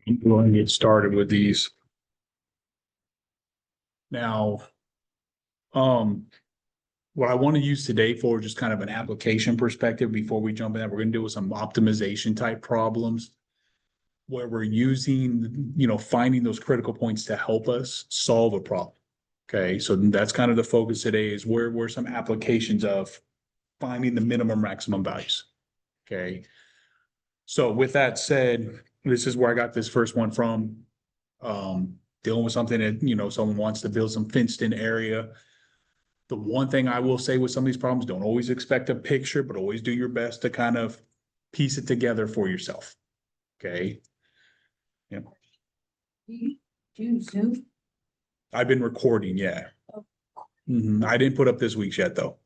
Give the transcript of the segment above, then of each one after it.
I'm going to get started with these. Now, what I want to use today for just kind of an application perspective before we jump in, we're going to do some optimization type problems where we're using, finding those critical points to help us solve a problem. Okay, so that's kind of the focus today is where some applications of finding the minimum maximum values. Okay, so with that said, this is where I got this first one from. Dealing with something that, someone wants to build some fenced in area. The one thing I will say with some of these problems, don't always expect a picture, but always do your best to kind of piece it together for yourself. Okay. Yeah. Do Zoom? I've been recording, yeah. Oh. I didn't put up this week's yet though.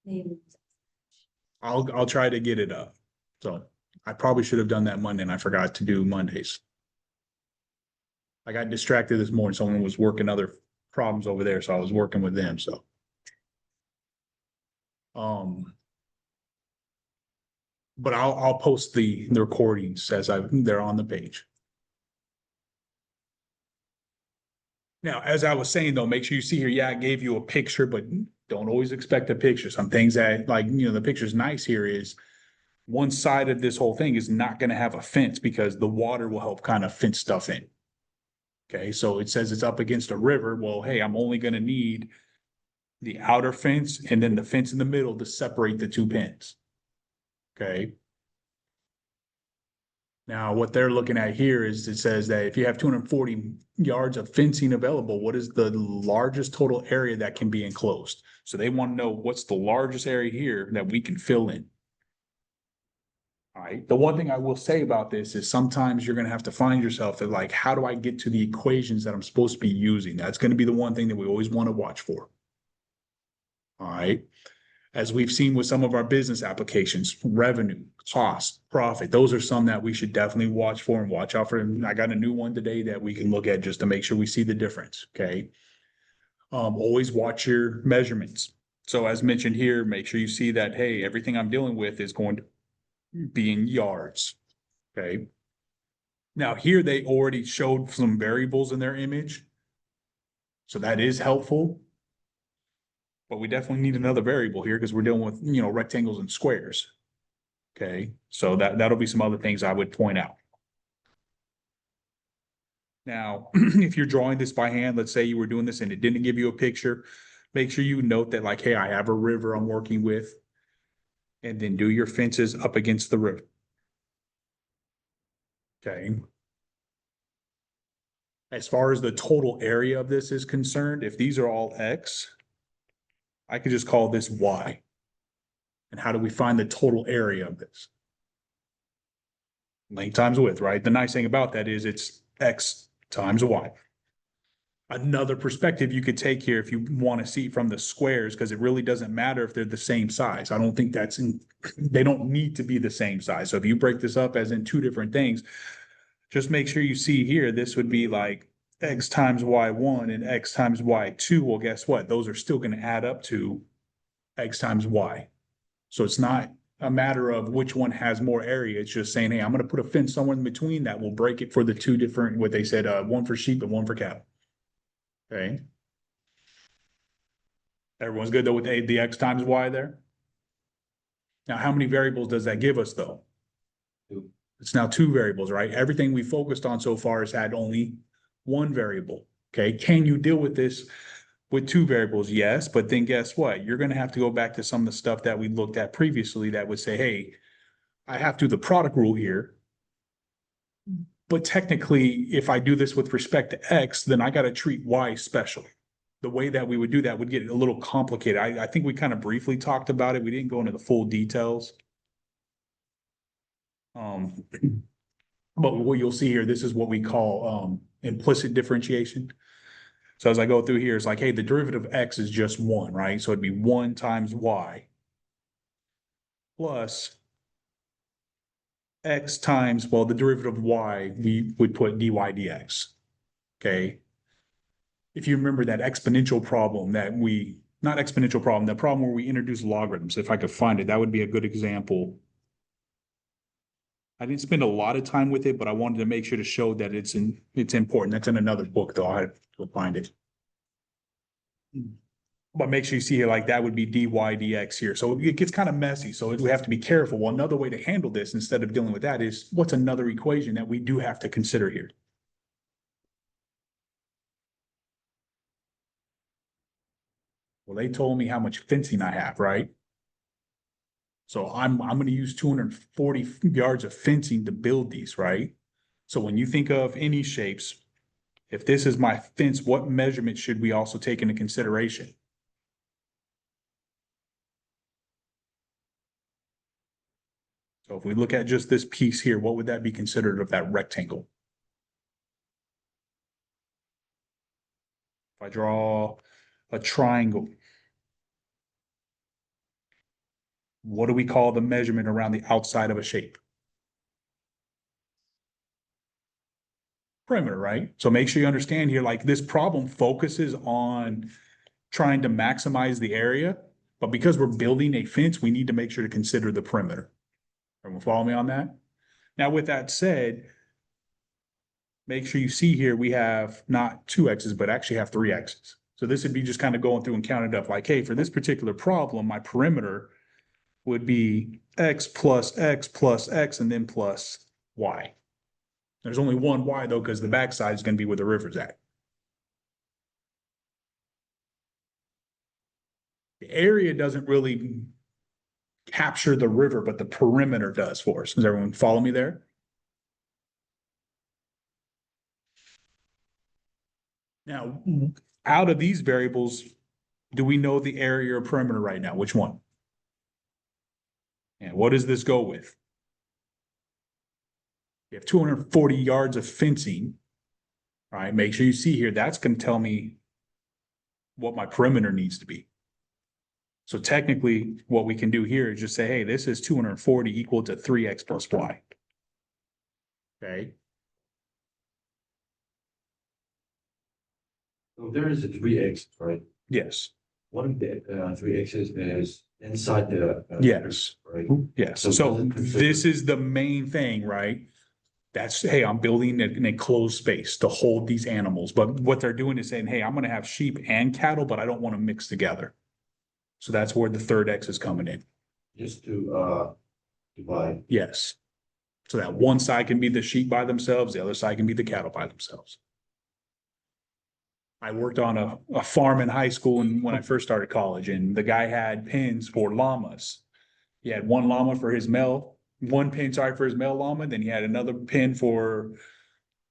Maybe. I'll try to get it up. So I probably should have done that Monday and I forgot to do Mondays. I got distracted this morning. Someone was working other problems over there, so I was working with them. So, but I'll post the recordings as they're on the page. Now, as I was saying though, make sure you see here. Yeah, I gave you a picture, but don't always expect a picture. Some things that the picture's nice here is one side of this whole thing is not going to have a fence because the water will help kind of fence stuff in. Okay, so it says it's up against a river. Well, hey, I'm only going to need the outer fence and then the fence in the middle to separate the two pins. Okay. Now, what they're looking at here is it says that if you have 240 yards of fencing available, what is the largest total area that can be enclosed? So they want to know what's the largest area here that we can fill in. All right. The one thing I will say about this is sometimes you're going to have to find yourself that like, how do I get to the equations that I'm supposed to be using? That's going to be the one thing that we always want to watch for. All right. As we've seen with some of our business applications, revenue, cost, profit, those are some that we should definitely watch for and watch out for. And I got a new one today that we can look at just to make sure we see the difference. Okay. Always watch your measurements. So as mentioned here, make sure you see that, hey, everything I'm dealing with is going to be in yards. Okay. Now here they already showed some variables in their image. So that is helpful. But we definitely need another variable here because we're dealing with, rectangles and squares. Okay. So that'll be some other things I would point out. Now, if you're drawing this by hand, let's say you were doing this and it didn't give you a picture, make sure you note that like, hey, I have a river I'm working with, and then do your fences up against the river. Okay. As far as the total area of this is concerned, if these are all X, I could just call this Y. And how do we find the total area of this? Length times width, right? The nice thing about that is it's X times Y. Another perspective you could take here if you want to see from the squares, because it really doesn't matter if they're the same size. I don't think they don't need to be the same size. So if you break this up as in two different things, just make sure you see here, this would be like X times Y1 and X times Y2. Well, guess what? Those are still going to add up to X times Y. So it's not a matter of which one has more area. It's just saying, hey, I'm going to put a fence somewhere in between that will break it for the two different, what they said, one for sheep and one for cattle. Okay. Everyone's good though with the X times Y there? Now, how many variables does that give us though? Two. It's now two variables, right? Everything we focused on so far has had only one variable. Okay. Can you deal with this with two variables? Yes. But then guess what? You're going to have to go back to some of the stuff that we looked at previously that would say, hey, I have to do the product rule here. But technically, if I do this with respect to X, then I got to treat Y special. The way that we would do that would get a little complicated. I think we kind of briefly talked about it. We didn't go into the full details. But what you'll see here, this is what we call implicit differentiation. So as I go through here, it's like, hey, the derivative of X is just one, right? So it'd be 1 times Y plus X times, well, the derivative of Y, we would put dy dx. Okay. If you remember that exponential problem that not exponential problem, the problem where we introduce logarithms, if I could find it, that would be a good example. I didn't spend a lot of time with it, but I wanted to make sure to show that it's important. That's in another book, though. I have to find it. But make sure you see here, like that would be dy dx here. So it gets kind of messy. So we have to be careful. Well, another way to handle this instead of dealing with that is what's another equation that we do have to consider here? Well, they told me how much fencing I have, right? So I'm going to use 240 yards of fencing to build these, right? So when you think of any shapes, if this is my fence, what measurement should we also take into consideration? So if we look at just this piece here, what would that be considered of that rectangle? If I draw a triangle, what do we call the measurement around the outside of a shape? Perimeter, right? So make sure you understand here, like this problem focuses on trying to maximize the area, but because we're building a fence, we need to make sure to consider the perimeter. Everyone follow me on that? Now, with that said, make sure you see here, we have not two X's, but actually have three X's. So this would be just kind of going through and counting up like, hey, for this particular problem, my perimeter would be X plus X plus X and then plus Y. There's only one Y though, because the backside is going to be where the river's at. The area doesn't really capture the river, but the perimeter does for us. Does everyone follow me there? Now, out of these variables, do we know the area or perimeter right now? Which one? And what does this go with? You have 240 yards of fencing, right? Make sure you see here, that's going to tell me what my perimeter needs to be. So technically, what we can do here is just say, hey, this is 240 equal to 3x plus y. Okay. So there is a 3x, right? Yes. One of the 3x's is inside the. Yes. Right. Yes. So So does it consider- this is the main thing, right? That's, hey, I'm building an enclosed space to hold these animals. But what they're doing is saying, hey, I'm going to have sheep and cattle, but I don't want to mix together. So that's where the third X is coming in. Just to divide. Yes. So that one side can be the sheep by themselves, the other side can be the cattle by themselves. I worked on a farm in high school and when I first started college, and the guy had pens for llamas. He had one llama for his male, one pin, sorry, for his male llama, then he had another pin for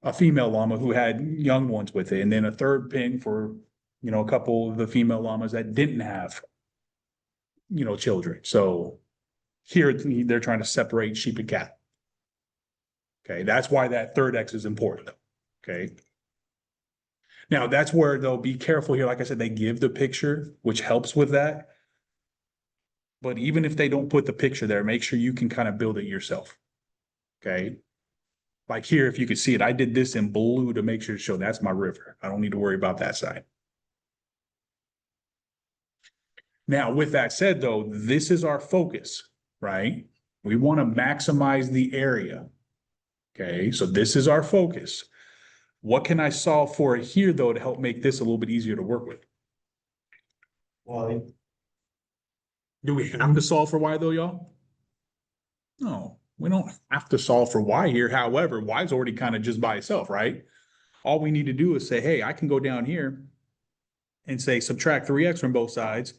a female llama who had young ones with it, and then a third pin for, a couple of the female llamas that didn't have, children. So here they're trying to separate sheep and cattle. Okay, that's why that third X is important. Okay. Now that's where they'll be careful here. Like I said, they give the picture, which helps with that. But even if they don't put the picture there, make sure you can kind of build it yourself. Okay. Like here, if you could see it, I did this in blue to make sure to show that's my river. I don't need to worry about that side. Now, with that said, though, this is our focus, right? We want to maximize the area. Okay, so this is our focus. What can I solve for here, though, to help make this a little bit easier to work with? Why? Do we have to solve for y, though, y'all? No, we don't have to solve for y here. However, y is already kind of just by itself, right? All we need to do is say, hey, I can go down here and say subtract 3x from both sides,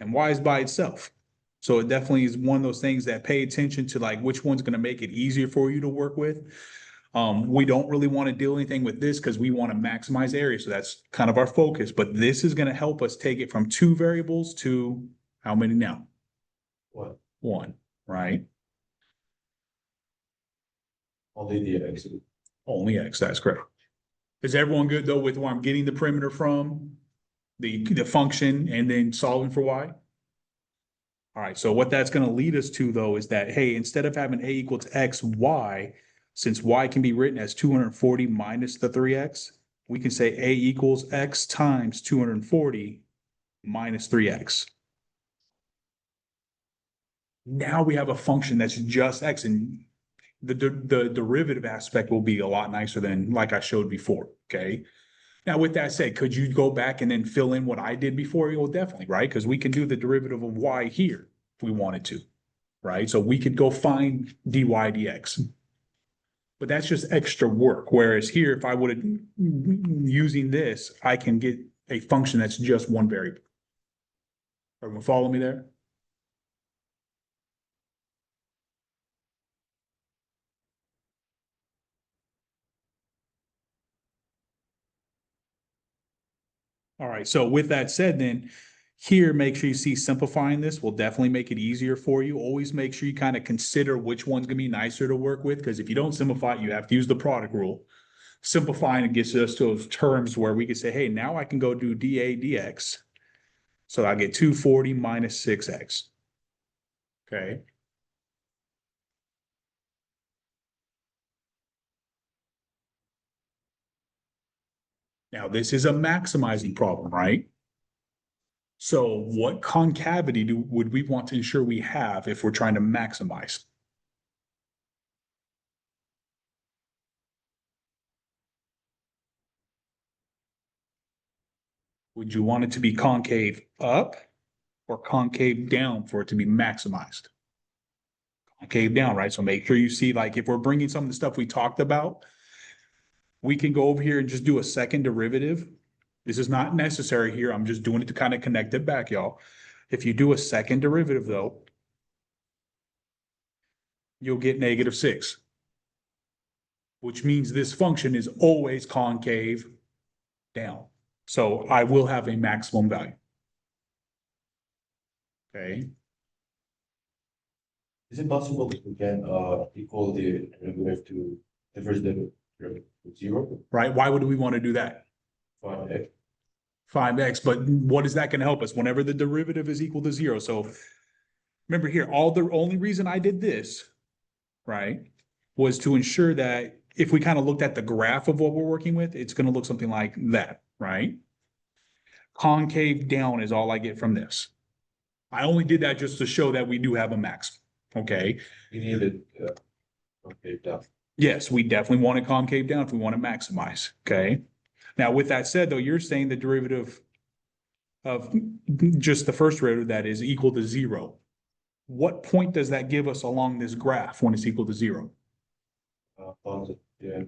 and y is by itself. So it definitely is one of those things that pay attention to, like, which one's going to make it easier for you to work with. We don't really want to do anything with this because we want to maximize area. So that's kind of our focus, but this is going to help us take it from two variables to how many now? What? One, right? Only the x. Only X, that's correct. Is everyone good though with where I'm getting the perimeter from? The function and then solving for Y? All right, so what that's going to lead us to though is that, hey, instead of having A equal to X, Y, since Y can be written as 240 minus the 3X, we can say A equals X times 240 minus 3X. Now we have a function that's just X, and the derivative aspect will be a lot nicer than like I showed before, okay? Now, with that said, could you go back and then fill in what I did before? Well, definitely, right? Because we can do the derivative of y here if we wanted to, right? So we could go find dy dx. But that's just extra work. Whereas here, if I would have using this, I can get a function that's just one variable. Everyone follow me there? All right, so with that said, then here, make sure you see simplifying this will definitely make it easier for you. Always make sure you kind of consider which one's gonna be nicer to work with, because if you don't simplify it, you have to use the product rule. Simplifying it gets us to those terms where we can say, hey, now I can go do dA dx. So I get 240 minus 6x. Okay. Now, this is a maximizing problem, right? So what concavity would we want to ensure we have if we're trying to maximize? Would you want it to be concave up or concave down for it to be maximized? Concave down, right? So make sure you see, like, if we're bringing some of the stuff we talked about, we can go over here and just do a second derivative. This is not necessary here. I'm just doing it to kind of connect it back, y'all. If you do a second derivative, though, you'll get -6, which means this function is always concave down. So I will have a maximum value. Okay. Is it possible that we can equal the derivative to the first derivative to 0? Right? Why would we want to do that? Find x. 5x, but what is that going to help us whenever the derivative is equal to 0? So remember here, the only reason I did this, right, was to ensure that if we kind of looked at the graph of what we're working with, it's going to look something like that, right? Concave down is all I get from this. I only did that just to show that we do have a max. Okay. We need it concave down. Yes, we definitely want it concave down if we want to maximize. Okay. Now, with that said, though, you're saying the derivative of just the first derivative that is equal to 0. What point does that give us along this graph when it's equal to 0? Positive, yeah.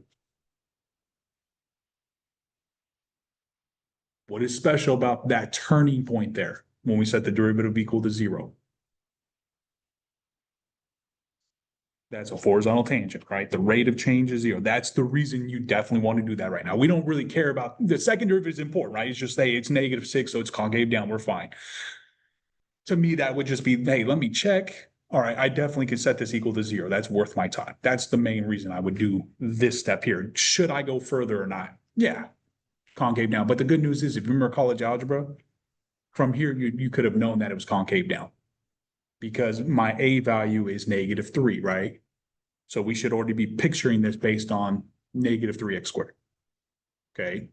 What is special about that turning point there when we set the derivative equal to 0? That's a horizontal tangent, right? The rate of change is 0. That's the reason you definitely want to do that right now. We don't really care about the second derivative is important, right? It's just say it's -6, so it's concave down. We're fine. To me, that would just be, hey, let me check. All right, I definitely could set this equal to 0. That's worth my time. That's the main reason I would do this step here. Should I go further or not? Yeah, concave down. But the good news is, if you remember college algebra, from here, you could have known that it was concave down because my A value is -3, right? So we should already be picturing this based on -3x squared. Okay.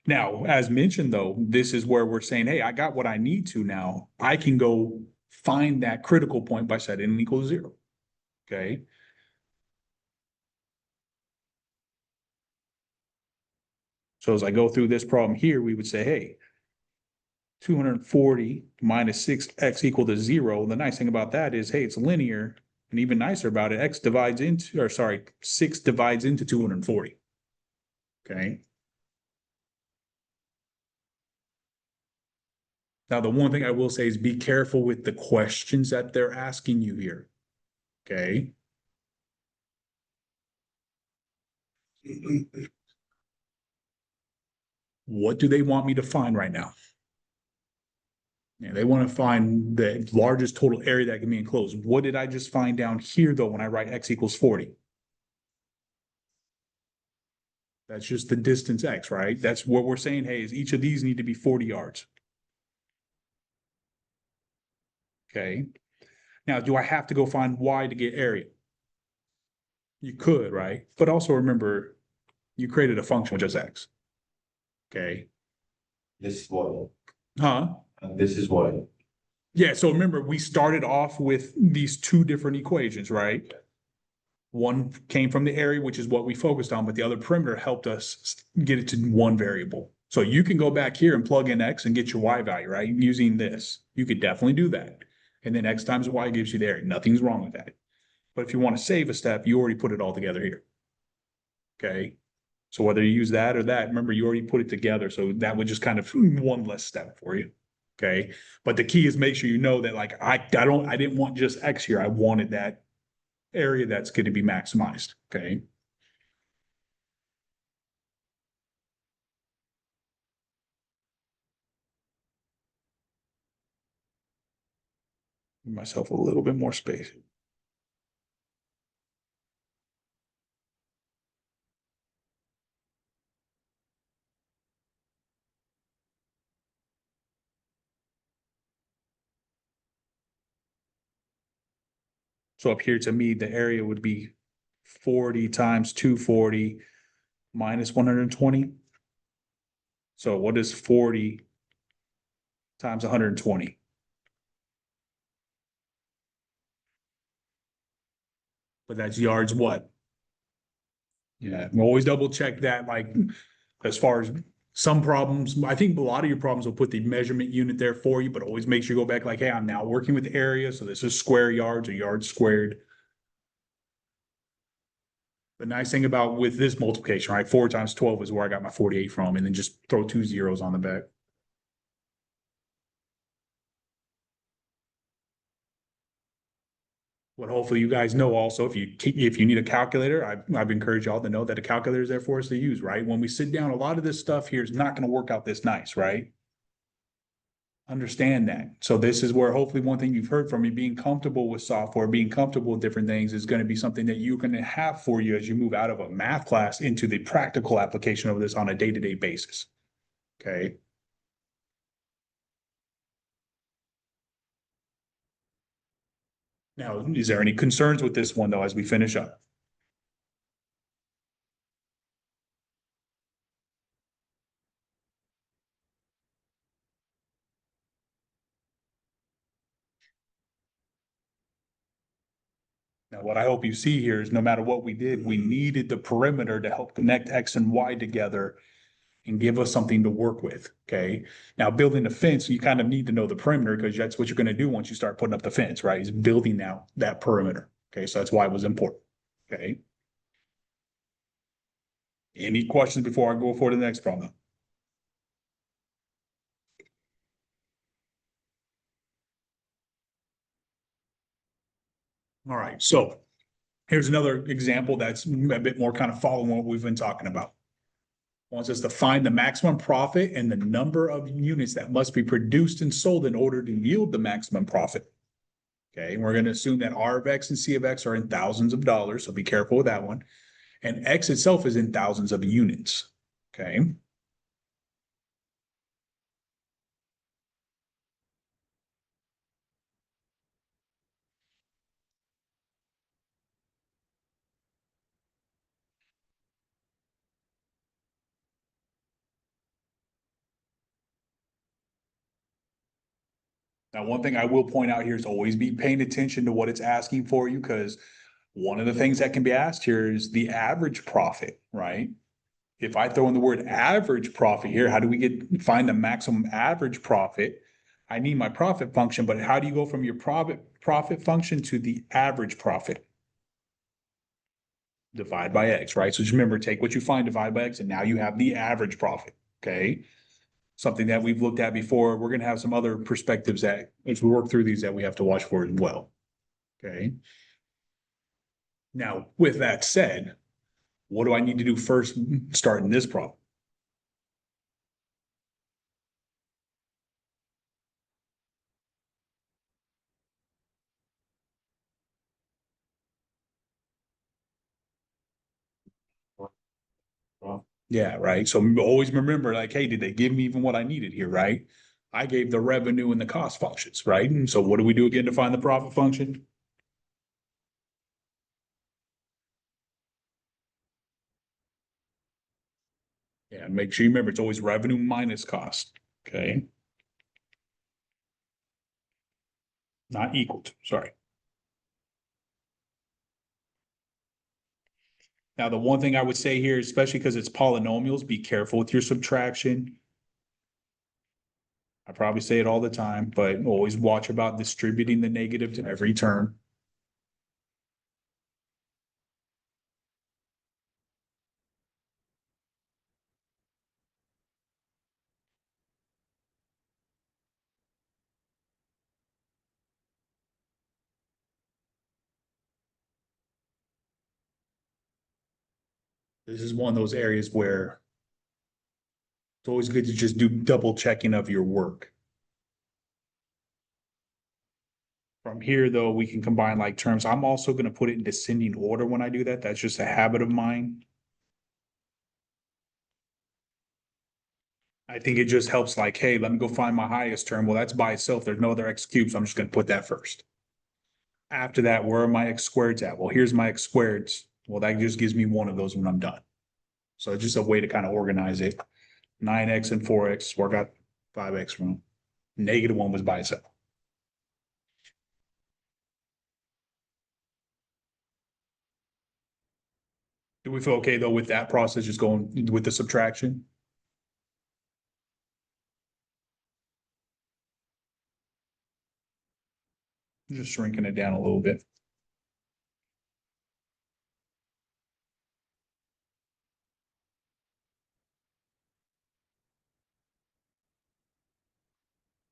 Now, as mentioned, though, this is where we're saying, hey, I got what I need to now. I can go find that critical point by setting it equal to 0. Okay. So as I go through this problem here, we would say, hey, 240 minus 6x equal to 0. The nice thing about that is, hey, it's linear. And even nicer about it, 6 divides into 240. Okay. Now, the one thing I will say is be careful with the questions that they're asking you here. Okay. What do they want me to find right now? Yeah, they want to find the largest total area that can be enclosed. What did I just find down here, though, when I write x equals 40? That's just the distance x, right? That's what we're saying, hey, is each of these need to be 40 yards. Okay. Now, do I have to go find y to get area? You could, right? But also remember, you created a function with just x. Okay. This is y. Huh? And this is y. Yeah, so remember, we started off with these two different equations, right? One came from the area, which is what we focused on, but the other perimeter helped us get it to one variable. So you can go back here and plug in X and get your Y value, right? Using this. You could definitely do that. And then X times Y gives you the area. Nothing's wrong with that. But if you want to save a step, you already put it all together here. Okay. So whether you use that or that, remember you already put it together. So that would just kind of one less step for you. Okay. But the key is make sure you know that like I didn't want just X here. I wanted that area that's going to be maximized. Okay. Give myself a little bit more space. So up here to me, the area would be 40 times 240 minus 120. So what is 40 times 120? But that's yards what? Yeah, always double check that, like, as far as some problems, I think a lot of your problems will put the measurement unit there for you, but always make sure you go back like, hey, I'm now working with the area, so this is square yards or yards squared. The nice thing about with this multiplication, right, 4 times 12 is where I got my 48 from, and then just throw 2 zeros on the back. What hopefully you guys know also, if you need a calculator, I've encouraged y'all to know that a calculator is there for us to use, right? When we sit down, a lot of this stuff here is not going to work out this nice, right? Understand that. So this is where hopefully one thing you've heard from me, being comfortable with software, being comfortable with different things is going to be something that you're going to have for you as you move out of a math class into the practical application of this on a day-to-day basis. Okay. Now, is there any concerns with this one though, as we finish up? Now, what I hope you see here is no matter what we did, we needed the perimeter to help connect X and Y together and give us something to work with. Okay. Now, building a fence, you kind of need to know the perimeter because that's what you're going to do once you start putting up the fence, right? Is building out that perimeter. Okay. So that's why it was important. Okay. Any questions before I go for the next problem? All right. So here's another example that's a bit more kind of following what we've been talking about. Wants us to find the maximum profit and the number of units that must be produced and sold in order to yield the maximum profit. Okay, and we're going to assume that R of X and C of X are in thousands of dollars, so be careful with that one. And X itself is in thousands of units. Okay. Now, one thing I will point out here is always be paying attention to what it's asking for you, because one of the things that can be asked here is the average profit, right? If I throw in the word average profit here, how do we find the maximum average profit? I need my profit function, but how do you go from your profit function to the average profit? Divide by X, right? So just remember, take what you find, divide by X, and now you have the average profit. Okay. Something that we've looked at before. We're going to have some other perspectives that as we work through these that we have to watch for as well. Okay. Now, with that said, what do I need to do first starting this problem? Yeah, right. So always remember, like, hey, did they give me even what I needed here, right? I gave the revenue and the cost functions, right? And so what do we do again to find the profit function? Yeah, make sure you remember it's always revenue minus cost. Okay. Not equal to, sorry. Now, the one thing I would say here, especially because it's polynomials, be careful with your subtraction. I probably say it all the time, but always watch about distributing the negative to every term. This is one of those areas where it's always good to just do double checking of your work. From here, though, we can combine like terms. I'm also going to put it in descending order when I do that. That's just a habit of mine. I think it just helps like, hey, let me go find my highest term. Well, that's by itself. There's no other x cubed, so I'm just going to put that first. After that, where are my x squareds at? Well, here's my x squareds. Well, that just gives me one of those when I'm done. So it's just a way to kind of organize it. 9x and 4x, work out 5x from -1 was by itself. Do we feel okay though with that process, just going with the subtraction? Just shrinking it down a little bit.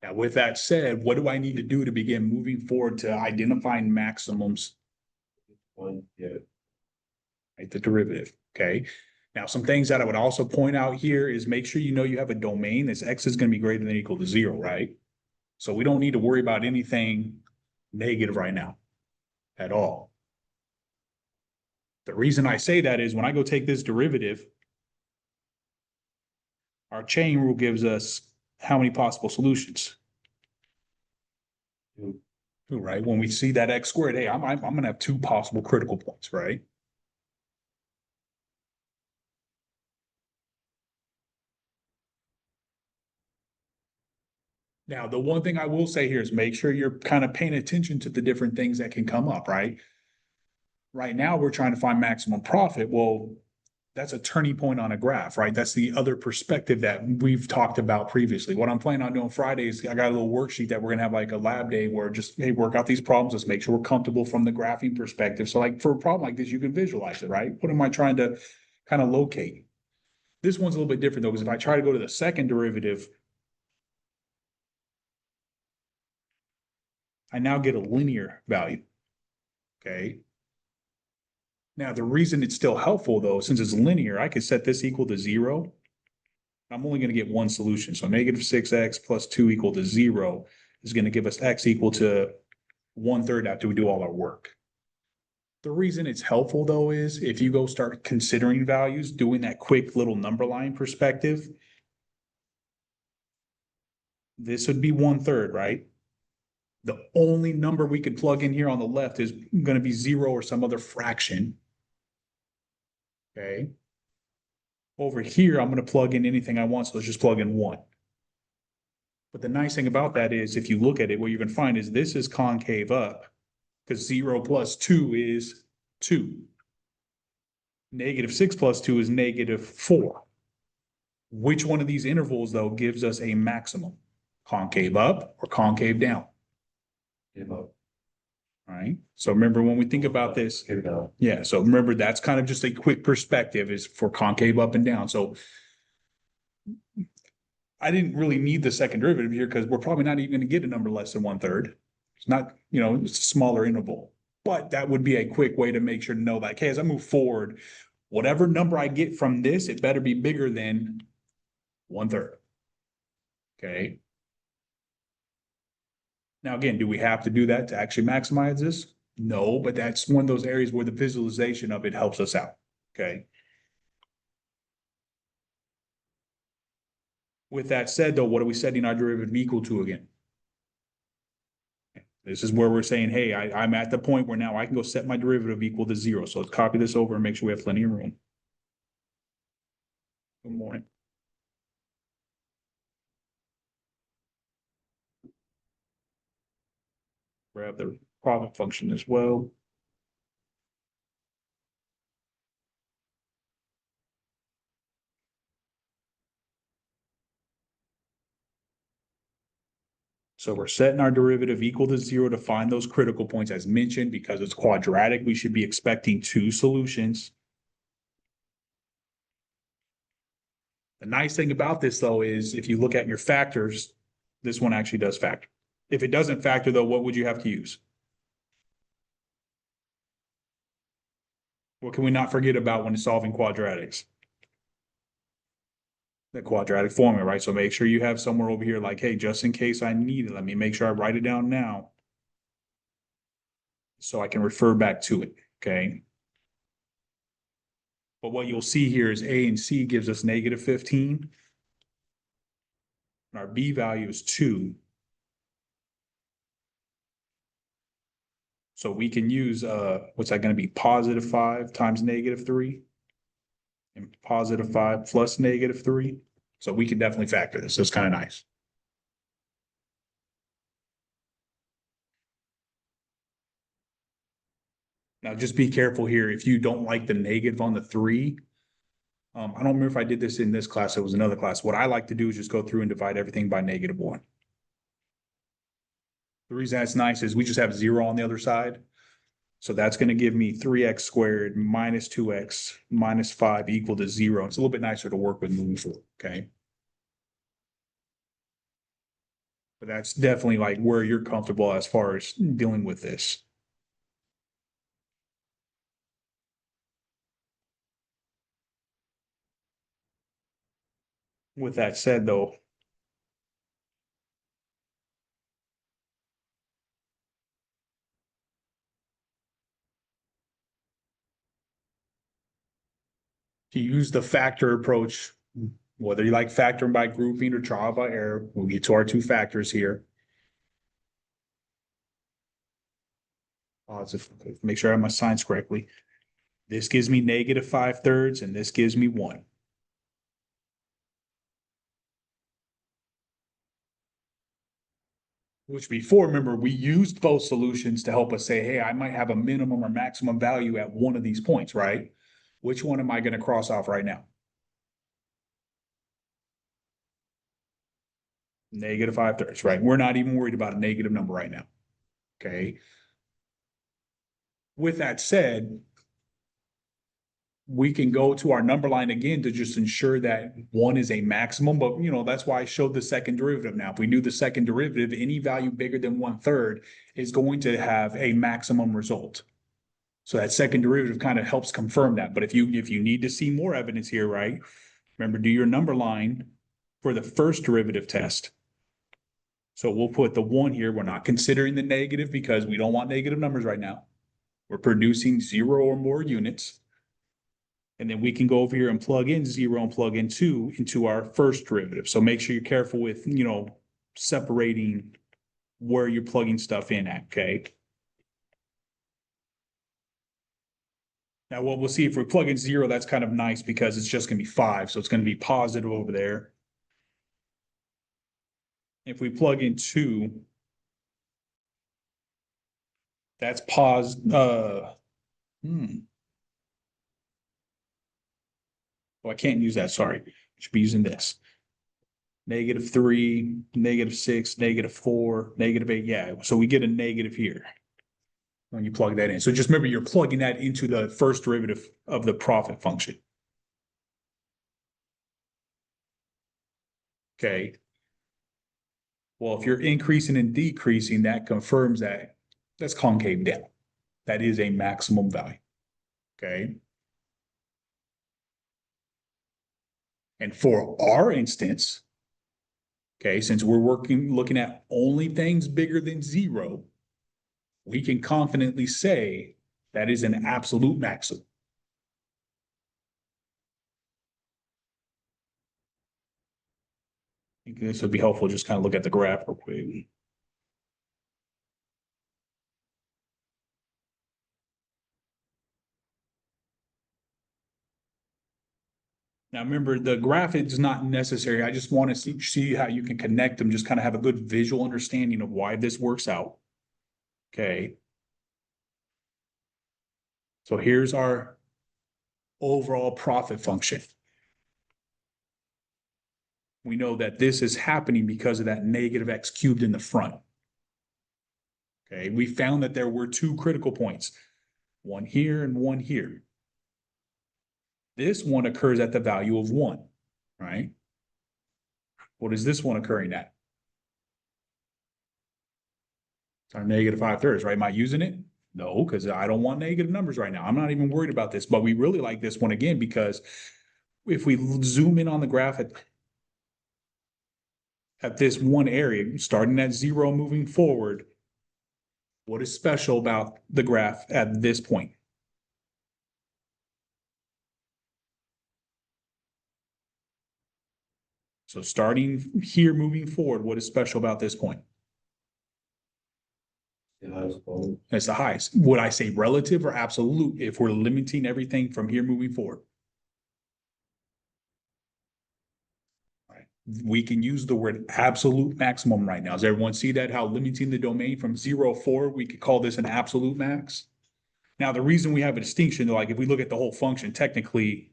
Now, with that said, what do I need to do to begin moving forward to identifying maximums? One, yeah, Right, the derivative, okay? Now, some things that I would also point out here is make sure you know you have a domain that's x is going to be greater than or equal to 0, right? So we don't need to worry about anything negative right now at all. The reason I say that is when I go take this derivative, our chain rule gives us how many possible solutions? two, Two, right? When we see that x squared, hey, I'm going to have two possible critical points, right? Now, the one thing I will say here is make sure you're kind of paying attention to the different things that can come up, right? Right now, we're trying to find maximum profit. Well, that's a turning point on a graph, right? That's the other perspective that we've talked about previously. What I'm planning on doing Fridays, I got a little worksheet that we're gonna have like a lab day where just, hey, work out these problems. Let's make sure we're comfortable from the graphing perspective. So like for a problem like this, you can visualize it, right? What am I trying to kind of locate? This one's a little bit different though, because if I try to go to the second derivative, I now get a linear value, okay? Now, the reason it's still helpful though, since it's linear, I could set this equal to 0. I'm only going to get one solution. So -6x plus 2 equal to 0 is going to give us x equal to 1/3 after we do all our work. The reason it's helpful though is if you go start considering values, doing that quick little number line perspective, this would be 1/3, right? The only number we could plug in here on the left is going to be 0 or some other fraction. Okay. Over here, I'm going to plug in anything I want. So let's just plug in 1. But the nice thing about that is if you look at it, what you're going to find is this is concave up because 0 plus 2 is 2. -6 plus 2 is -4. Which one of these intervals, though, gives us a maximum? Concave up or concave down? give up, All right. So remember when we think about this, give down. yeah. So remember that's kind of just a quick perspective is for concave up and down. So I didn't really need the second derivative here because we're probably not even going to get a number less than 1/3. It's not, it's a smaller interval. But that would be a quick way to make sure to know, like, hey, as I move forward, whatever number I get from this, it better be bigger than 1/3. Okay. Now, again, do we have to do that to actually maximize this? No, but that's one of those areas where the visualization of it helps us out. Okay. With that said, though, what are we setting our derivative equal to again? This is where we're saying, hey, I'm at the point where now I can go set my derivative equal to 0. So let's copy this over and make sure we have plenty of room. Good morning. Grab the profit function as well. So we're setting our derivative equal to 0 to find those critical points as mentioned. Because it's quadratic, we should be expecting 2 solutions. The nice thing about this though is if you look at your factors, this one actually does factor. If it doesn't factor though, what would you have to use? What can we not forget about when solving quadratics? The quadratic formula, right? So make sure you have somewhere over here like, hey, just in case I need it, let me make sure I write it down now so I can refer back to it, okay? But what you'll see here is A and C gives us negative 15. And our B value is 2. So we can use, what's that going to be? Positive 5 times negative 3. And positive 5 plus negative 3. So we can definitely factor this. So it's kind of nice. Now, just be careful here. If you don't like the negative on the 3, I don't remember if I did this in this class. It was another class. What I like to do is just go through and divide everything by -1. The reason that's nice is we just have 0 on the other side. So that's going to give me 3x squared minus 2x minus 5 equal to 0. It's a little bit nicer to work with moving forward, okay? But that's definitely like where you're comfortable as far as dealing with this. With that said, though, to use the factor approach, whether you like factoring by grouping or trial by error, we'll get to our 2 factors here. Make sure I have my signs correctly. This gives me negative 5/3, and this gives me 1. Which before, remember, we used both solutions to help us say, hey, I might have a minimum or maximum value at one of these points, right? Which one am I going to cross off right now? Negative 5/3, right? We're not even worried about a negative number right now. Okay. With that said, we can go to our number line again to just ensure that 1 is a maximum, but that's why I showed the second derivative. Now, if we do the second derivative, any value bigger than 1/3 is going to have a maximum result. So that second derivative kind of helps confirm that. But if you need to see more evidence here, right? Remember, do your number line for the first derivative test. So we'll put the 1 here. We're not considering the negative because we don't want negative numbers right now. We're producing 0 or more units. And then we can go over here and plug in 0 and plug in 2 into our first derivative. So make sure you're careful with, separating where you're plugging stuff in at, okay? Now, what we'll see if we plug in 0, that's kind of nice because it's just going to be 5. So it's going to be positive over there. If we plug in 2, that's Oh, I can't use that. Sorry. I should be using this. -3, -6, -4, -8. Yeah. So we get a negative here when you plug that in. So just remember, you're plugging that into the first derivative of the profit function. Okay. Well, if you're increasing and decreasing, that confirms that that's concave down. That is a maximum value. Okay. And for our instance, okay, since we're looking at only things bigger than 0, we can confidently say that is an absolute maximum. I think this would be helpful. Just kind of look at the graph real quick. Now, remember, the graph is not necessary. I just want to see how you can connect them, just kind of have a good visual understanding of why this works out. Okay. So here's our overall profit function. We know that this is happening because of that negative x cubed in the front. Okay, we found that there were two critical points, one here and one here. This one occurs at the value of 1, right? What is this one occurring at? It's our negative 5/3, right? Am I using it? No, because I don't want negative numbers right now. I'm not even worried about this, but we really like this one again because if we zoom in on the graph at this one area, starting at 0, moving forward, what is special about the graph at this point? So starting here, moving forward, what is special about this point? The highest point. It's the highest. Would I say relative or absolute if we're limiting everything from here moving forward? Right. We can use the word absolute maximum right now. Does everyone see that? How limiting the domain from 0, 4, we could call this an absolute max. Now, the reason we have a distinction, like if we look at the whole function, technically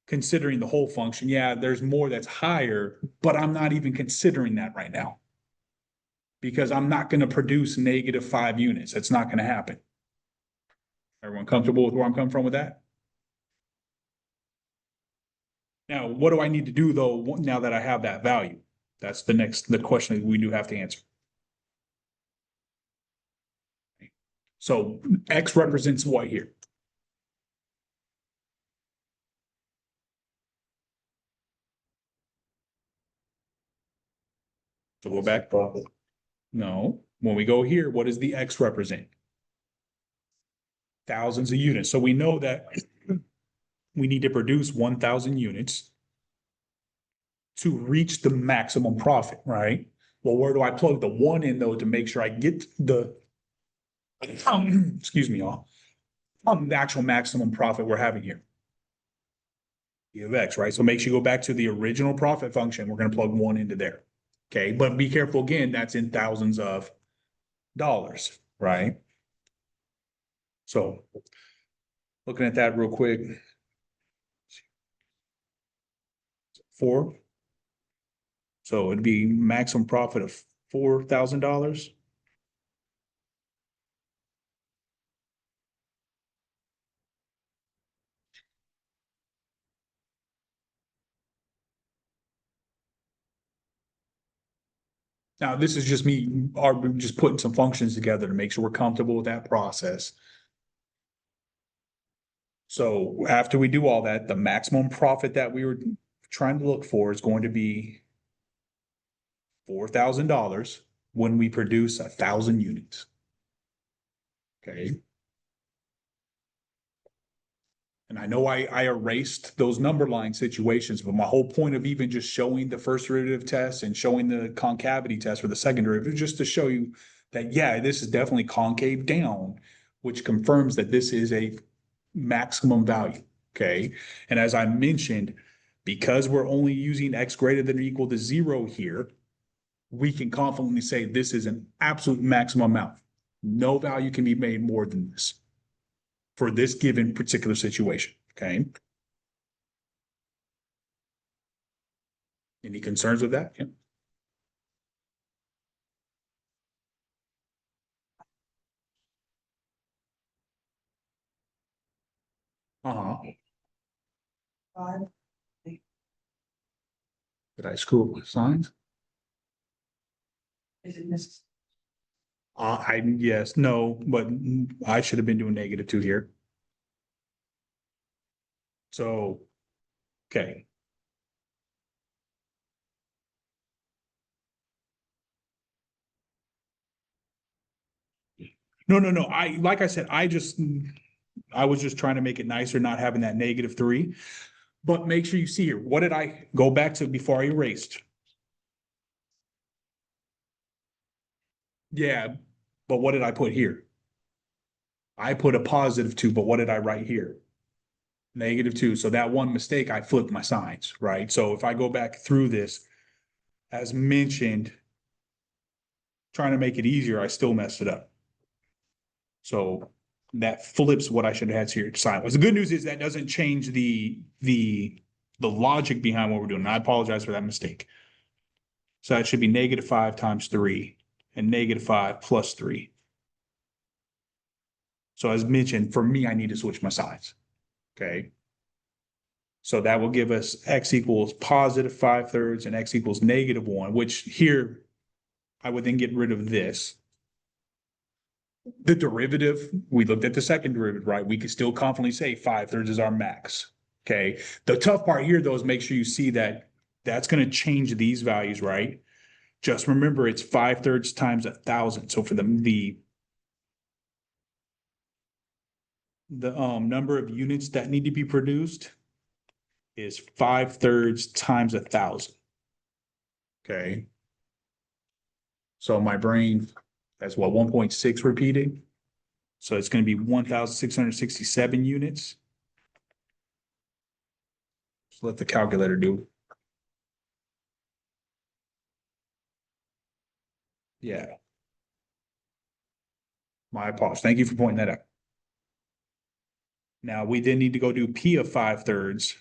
considering the whole function, yeah, there's more that's higher, but I'm not even considering that right now. Because I'm not going to produce -5 units. That's not going to happen. Everyone comfortable with where I'm coming from with that? Now, what do I need to do though, now that I have that value? That's the question that we do have to answer. So X represents what here? So go back. Profit. No, when we go here, what does the X represent? Thousands of units. So we know that we need to produce 1,000 units to reach the maximum profit, right? Well, where do I plug the 1 in though to make sure I get the, excuse me, y'all, the actual maximum profit we're having here? E of X, right? So make sure you go back to the original profit function. We're going to plug 1 into there. Okay, but be careful again, that's in thousands of dollars, right? So looking at that real quick. 4. So it'd be maximum profit of $4,000. Now, this is just me, just putting some functions together to make sure we're comfortable with that process. So after we do all that, the maximum profit that we were trying to look for is going to be $4,000 when we produce 1,000 units. Okay. And I know I erased those number line situations, but my whole point of even just showing the first derivative test and showing the concavity test for the second derivative, just to show you that, yeah, this is definitely concave down, which confirms that this is a maximum value, okay? And as I mentioned, because we're only using X greater than or equal to 0 here, we can confidently say this is an absolute maximum amount. No value can be made more than this for this given particular situation, okay? Any concerns with that? Yeah. Uh-huh. 5. Did I screw up with signs? Is it necessary? Yes, no, but I should have been doing -2 here. So, okay. No, no, no. Like I said, I was just trying to make it nicer, not having that -3. But make sure you see here, what did I go back to before I erased? Yeah, but what did I put here? I put a +2, but what did I write here? -2. So that one mistake, I flipped my signs, right? So if I go back through this, as mentioned, trying to make it easier, I still messed it up. So that flips what I should have had here sign. The good news is that doesn't change the the logic behind what we're doing. And I apologize for that mistake. So it should be -5 times 3 and -5 plus 3. So as mentioned, for me, I need to switch my signs. Okay. So that will give us x equals +5/3 and x equals -1, which here I would then get rid of this. The derivative, we looked at the second derivative, right? We could still confidently say 5/3 is our max. Okay. The tough part here, though, is make sure you see that that's going to change these values, right? Just remember it's 5/3 times 1,000. So for the number of units that need to be produced is 5/3 times 1,000. Okay. So my brain, that's what, 1.6 repeated. So it's going to be 1,667 units. Just let the calculator do it. Yeah. My apologies. Thank you for pointing that out. Now we then need to go do P of 5/3.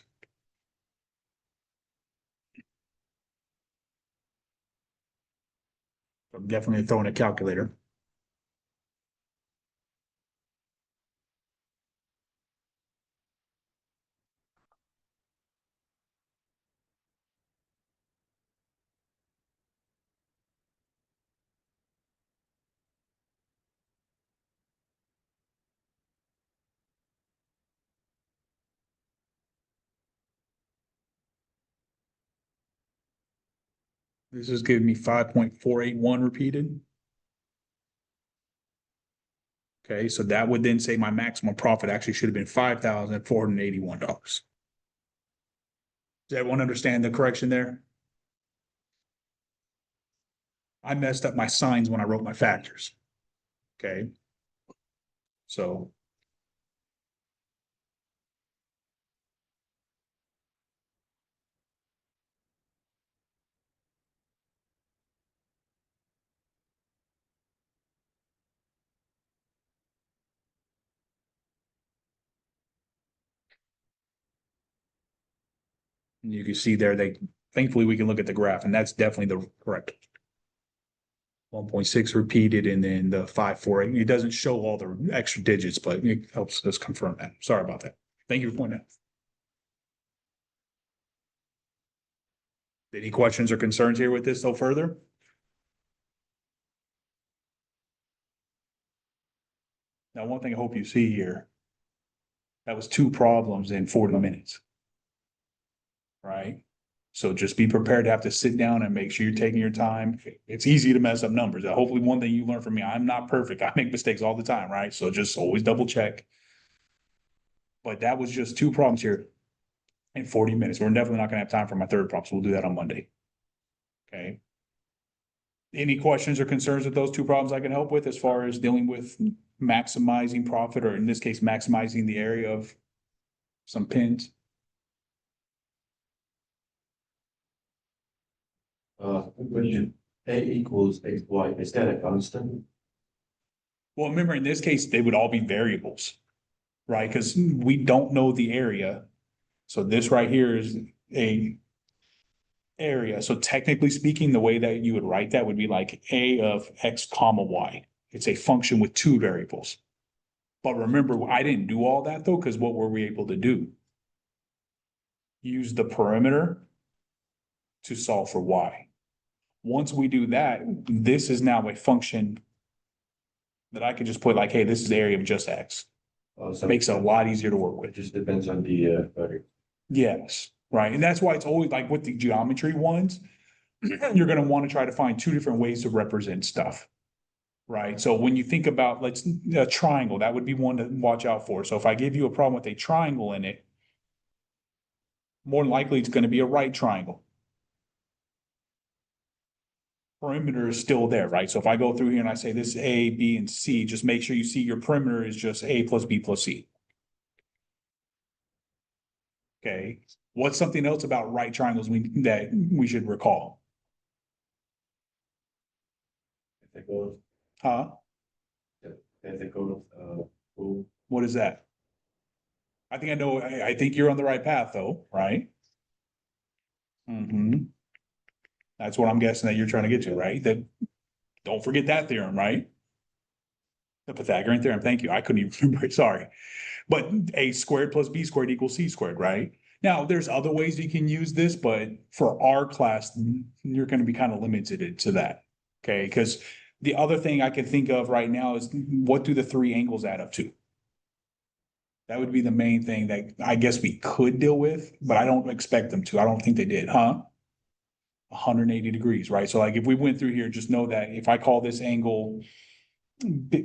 I'm definitely throwing a calculator. This is giving me 5.481 repeated. Okay, so that would then say my maximum profit actually should have been $5,481. Does everyone understand the correction there? I messed up my signs when I wrote my factors. Okay. So you can see there, thankfully we can look at the graph, and that's definitely the correct 1.6 repeated, and then the 548. It doesn't show all the extra digits, but it helps us confirm that. Sorry about that. Thank you for pointing out. Any questions or concerns here with this so further? Now, one thing I hope you see here, that was 2 problems in 40 minutes. Right? So just be prepared to have to sit down and make sure you're taking your time. It's easy to mess up numbers. Hopefully one thing you learn from me, I'm not perfect. I make mistakes all the time, right? So just always double check. But that was just 2 problems here in 40 minutes. We're definitely not gonna have time for my third problem, so we'll do that on Monday. Okay. Any questions or concerns with those 2 problems I can help with as far as dealing with maximizing profit, or in this case, maximizing the area of some pins? Question, A equals XY, is that a constant? Well, remember, in this case, they would all be variables, right? Because we don't know the area. So this right here is a area. So technically speaking, the way that you would write that would be like A of X comma Y. It's a function with 2 variables. But remember, I didn't do all that though, because what were we able to do? Use the perimeter to solve for Y. Once we do that, this is now a function that I could just put like, hey, this is the area of just X. So Makes it a lot easier to work with. it just depends on the variable. Yes, right. And that's why it's always like with the geometry ones, you're going to want to try to find 2 different ways to represent stuff. Right. So when you think about a triangle, that would be one to watch out for. So if I give you a problem with a triangle in it, more than likely it's going to be a right triangle. Perimeter is still there, right? So if I go through here and I say this is A, B, and C, just make sure you see your perimeter is just A plus B plus C. Okay. What's something else about right triangles that we should recall? If they go, Huh? if they go, What is that? I think I know, I think you're on the right path though, right? Mhm. That's what I'm guessing that you're trying to get to, right? That, don't forget that theorem, right? The Pythagorean theorem, thank you. I couldn't even remember it, sorry. But A squared plus B squared equals C squared, right? Now, there's other ways you can use this, but for our class, you're gonna be kind of limited to that. Okay, because the other thing I can think of right now is what do the three angles add up to? That would be the main thing that I guess we could deal with, but I don't expect them to. I don't think they did, huh? 180 degrees, right? So like if we went through here, just know that if I call this angle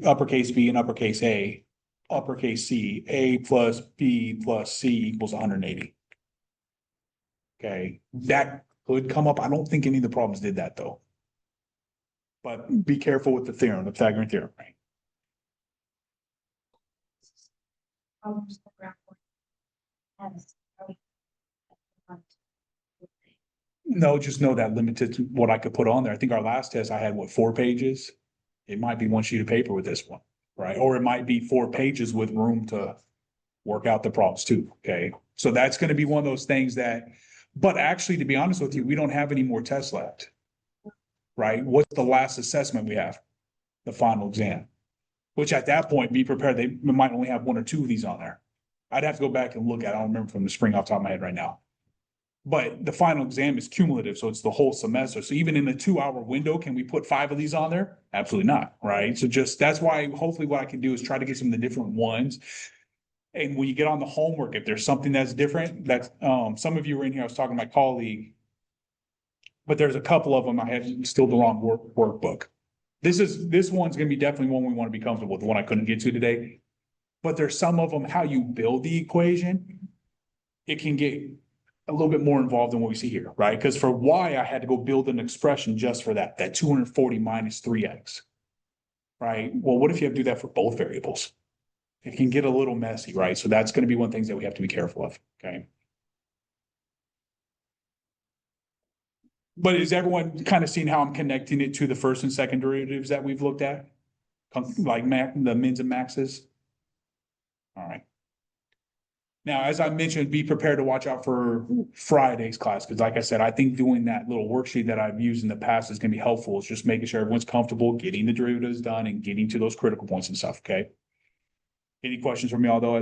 uppercase B and uppercase A, uppercase C, A plus B plus C equals 180. Okay, that could come up. I don't think any of the problems did that though. But be careful with the theorem, the Pythagorean theorem, right? Problems with graph one. Yes. No, just know that limited to what I could put on there. I think our last test, I had what, 4 pages? It might be one sheet of paper with this one, right? Or it might be 4 pages with room to work out the problems too, okay? So that's gonna be one of those things that, but actually, to be honest with you, we don't have any more tests left. Right? What's the last assessment we have? The final exam. Which at that point, be prepared, they might only have 1 or 2 of these on there. I'd have to go back and look at it. I don't remember from the spring off the top of my head right now. But the final exam is cumulative, so it's the whole semester. So even in a 2-hour window, can we put 5 of these on there? Absolutely not, right? So just, that's why hopefully what I can do is try to get some of the different ones. And when you get on the homework, if there's something that's different, that's, some of you were in here, I was talking to my colleague. But there's a couple of them, I have still the wrong workbook. This one's gonna be definitely one we want to be comfortable with, the one I couldn't get to today. But there's some of them, how you build the equation, it can get a little bit more involved than what we see here, right? Because for y, I had to go build an expression just for that 240 minus 3x. Right? Well, what if you have to do that for both variables? It can get a little messy, right? So that's going to be one of the things that we have to be careful of, okay? But is everyone kind of seeing how I'm connecting it to the first and second derivatives that we've looked at? Like the mins and maxes? All right. Now, as I mentioned, be prepared to watch out for Friday's class, because like I said, I think doing that little worksheet that I've used in the past is gonna be helpful. It's just making sure everyone's comfortable getting the derivatives done and getting to those critical points and stuff, okay? Any questions from y'all though,